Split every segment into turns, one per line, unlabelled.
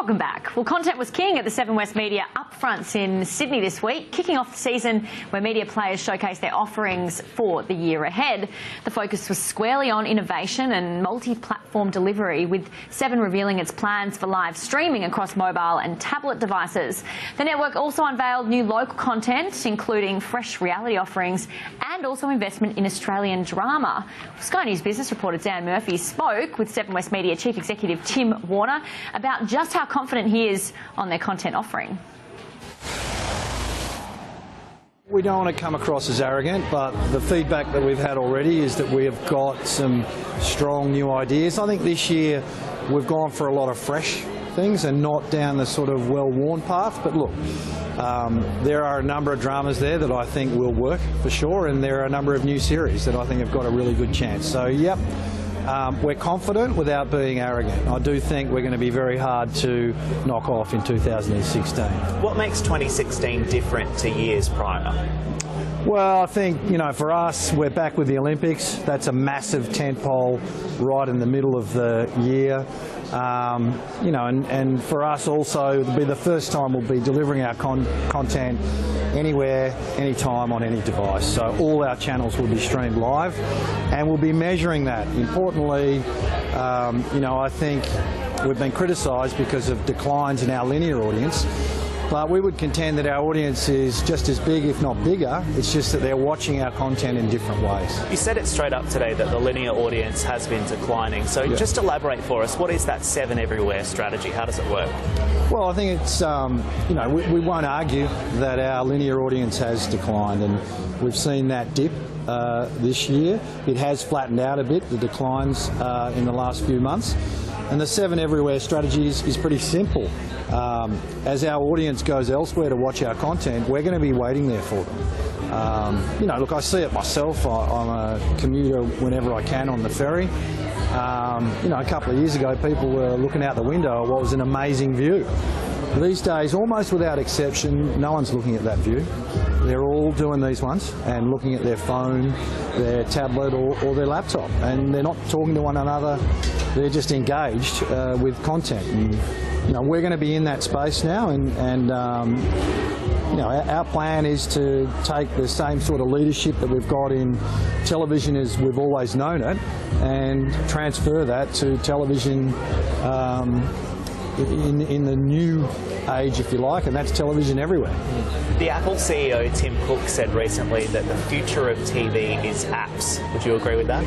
Welcome back. Well, content was king at the Seven West Media Upfronts in Sydney this week, kicking off the season where media players showcase their offerings for the year ahead. The focus was squarely on innovation and multi-platform delivery, with Seven revealing its plans for live streaming across mobile and tablet devices. The network also unveiled new local content, including fresh reality offerings and also investment in Australian drama. Sky News business reporter Dan Murphy spoke with Seven West Media Chief Executive Tim Warner about just how confident he is on their content offering.
We don't want to come across as arrogant, but the feedback that we've had already is that we have got some strong new ideas. I think this year we've gone for a lot of fresh things and not down the sort of well-worn path. But look, there are a number of dramas there that I think will work for sure, and there are a number of new series that I think have got a really good chance. So, yep. We're confident without being arrogant. I do think we're going to be very hard to knock off in 2016.
What makes 2016 different to years prior?
Well, I think, for us, we're back with the Olympics. That's a massive tentpole right in the middle of the year. And for us also, it'll be the first time we'll be delivering our content anywhere, anytime, on any device. So all our channels will be streamed live, and we'll be measuring that. Importantly, I think we've been criticised because of declines in our linear audience. But we would contend that our audience is just as big, if not bigger. It's just that they're watching our content in different ways.
You said it straight up today that the linear audience has been declining. So just elaborate for us, what is that Seven Everywhere strategy? How does it work?
Well, I think it's, we won't argue that our linear audience has declined, and we've seen that dip this year. It has flattened out a bit, the declines in the last few months. And the Seven Everywhere strategy is pretty simple. As our audience goes elsewhere to watch our content, we're going to be waiting there for them. Look, I see it myself. I'm a commuter whenever I can on the ferry. A couple of years ago, people were looking out the window at what was an amazing view. These days, almost without exception, no one's looking at that view. They're all doing these ones and looking at their phone, their tablet or their laptop, and they're not talking to one another. They're just engaged with content. And, we're going to be in that space now, and our plan is to take the same sort of leadership that we've got in television as we've always known it, and transfer that to television in the new age, if you like, and that's television everywhere.
The Apple CEO Tim Cook said recently that the future of TV is apps. Would you agree with that?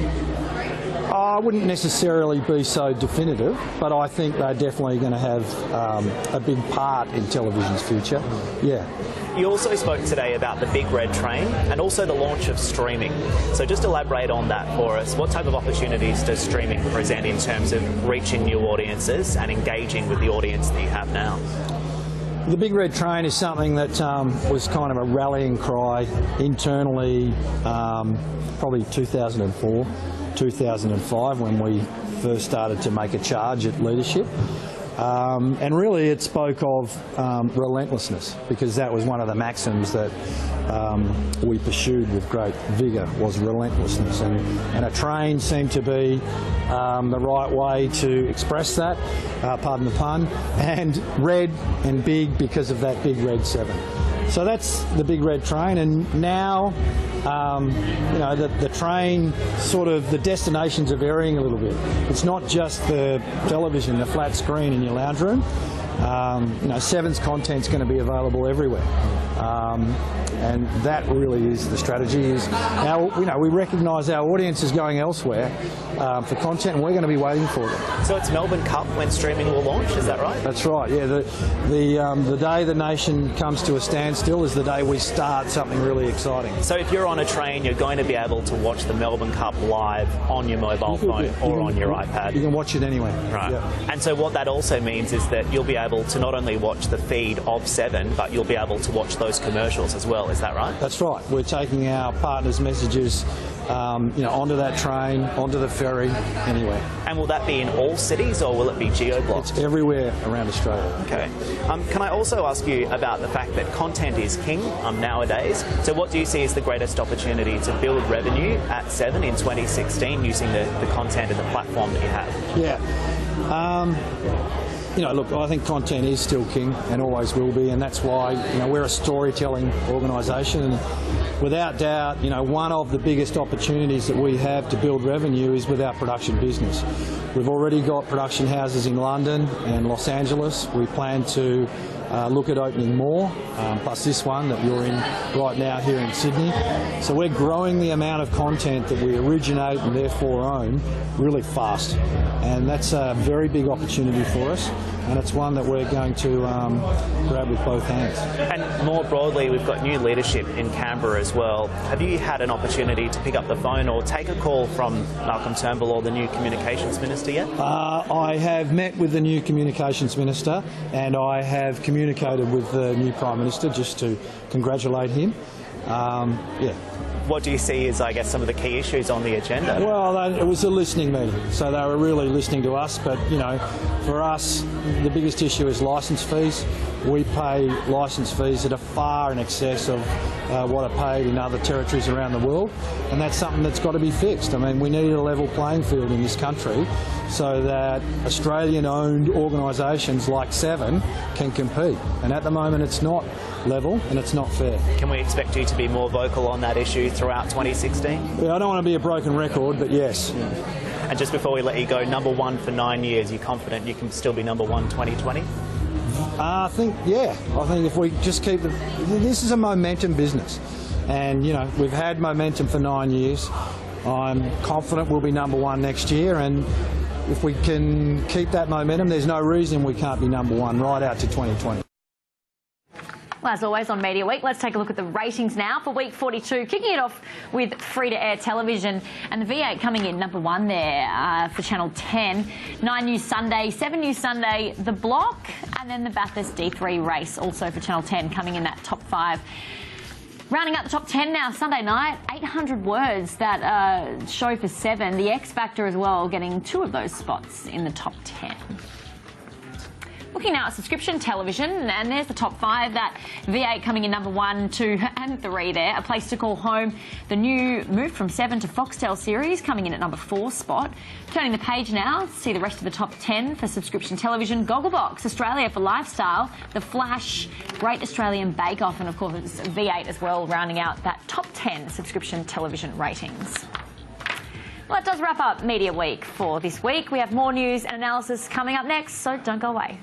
I wouldn't necessarily be so definitive, but I think they're definitely going to have a big part in television's future. Yeah.
You also spoke today about the Big Red Train and also the launch of streaming. So just elaborate on that for us. What type of opportunities does streaming present in terms of reaching new audiences and engaging with the audience that you have now?
The Big Red Train is something that was kind of a rallying cry internally, probably 2004, 2005, when we first started to make a charge at leadership. And really it spoke of relentlessness, because that was one of the maxims that we pursued with great vigour, was relentlessness. And a train seemed to be the right way to express that, pardon the pun, and red and big because of that Big Red 7. So that's the Big Red Train, and now the train, sort of, the destinations are varying a little bit. It's not just the television, the flat screen in your lounge room. Seven's content's going to be available everywhere. And that really is the strategy. Is now, we recognise our audience is going elsewhere for content, and we're going to be waiting for them.
So it's Melbourne Cup when streaming will launch, is that right?
That's right, yeah. The day the nation comes to a standstill is the day we start something really exciting.
So if you're on a train, you're going to be able to watch the Melbourne Cup live on your mobile phone or on your iPad?
You can watch it anywhere.
Right.
Yeah.
And so what that also means is that you'll be able to not only watch the feed of Seven, but you'll be able to watch those commercials as well. Is that right?
That's right. We're taking our partners' messages onto that train, onto the ferry, anywhere.
And will that be in all cities, or will it be geo-blocked?
It's everywhere around Australia.
Okay. Can I also ask you about the fact that content is king nowadays? So what do you see as the greatest opportunity to build revenue at Seven in 2016 using the content and the platform that you have?
Yeah. look, I think content is still king and always will be, and that's why, we're a storytelling organisation. And without doubt, one of the biggest opportunities that we have to build revenue is with our production business. We've already got production houses in London and Los Angeles. We plan to look at opening more, plus this one that you're in right now here in Sydney. So we're growing the amount of content that we originate and therefore own really fast. And that's a very big opportunity for us, and it's one that we're going to grab with both hands.
And more broadly, we've got new leadership in Canberra as well. Have you had an opportunity to pick up the phone or take a call from Malcolm Turnbull or the new Communications Minister yet?
I have met with the new Communications Minister, and I have communicated with the new Prime Minister just to congratulate him.
What do you see as, I guess, some of the key issues on the agenda?
Well, it was a listening meeting, so they were really listening to us. But, for us, the biggest issue is licence fees. We pay licence fees that are far in excess of what are paid in other territories around the world, and that's something that's got to be fixed. I mean, we need a level playing field in this country so that Australian-owned organisations like Seven can compete. And at the moment, it's not level and it's not fair.
Can we expect you to be more vocal on that issue throughout 2016?
Yeah, I don't want to be a broken record, but yes.
And just before we let you go, number one for 9 years, you confident you can still be number one 2020?
I think if we just keep this is a momentum business, and we've had momentum for 9 years. I'm confident we'll be number one next year, and if we can keep that momentum, there's no reason we can't be number one right out to 2020.
Well, as always on Media Week, let's take a look at the ratings now for week 42, kicking it off with free-to-air television, and the V8 coming in number one there for Channel 10. 9 News Sunday, 7 News Sunday, The Block, and then the Bathurst D3 race also for Channel 10 coming in that top 5. Rounding out the top 10 now, Sunday night, 800 Words, that show for 7. The X Factor as well, getting 2 of those spots in the top 10. Looking now at subscription television, and there's the top 5. That V8 coming in number 1, 2 and 3 there. A Place to Call Home, the new move from 7 to Foxtel series, coming in at number 4 spot. Turning the page now, see the rest of the top 10 for subscription television. Gogglebox Australia for lifestyle. The Flash, Great Australian Bake Off, and of course V8 as well, rounding out that top 10 subscription television ratings. Well, that does wrap up Media Week for this week. We have more news and analysis coming up next, so don't go away.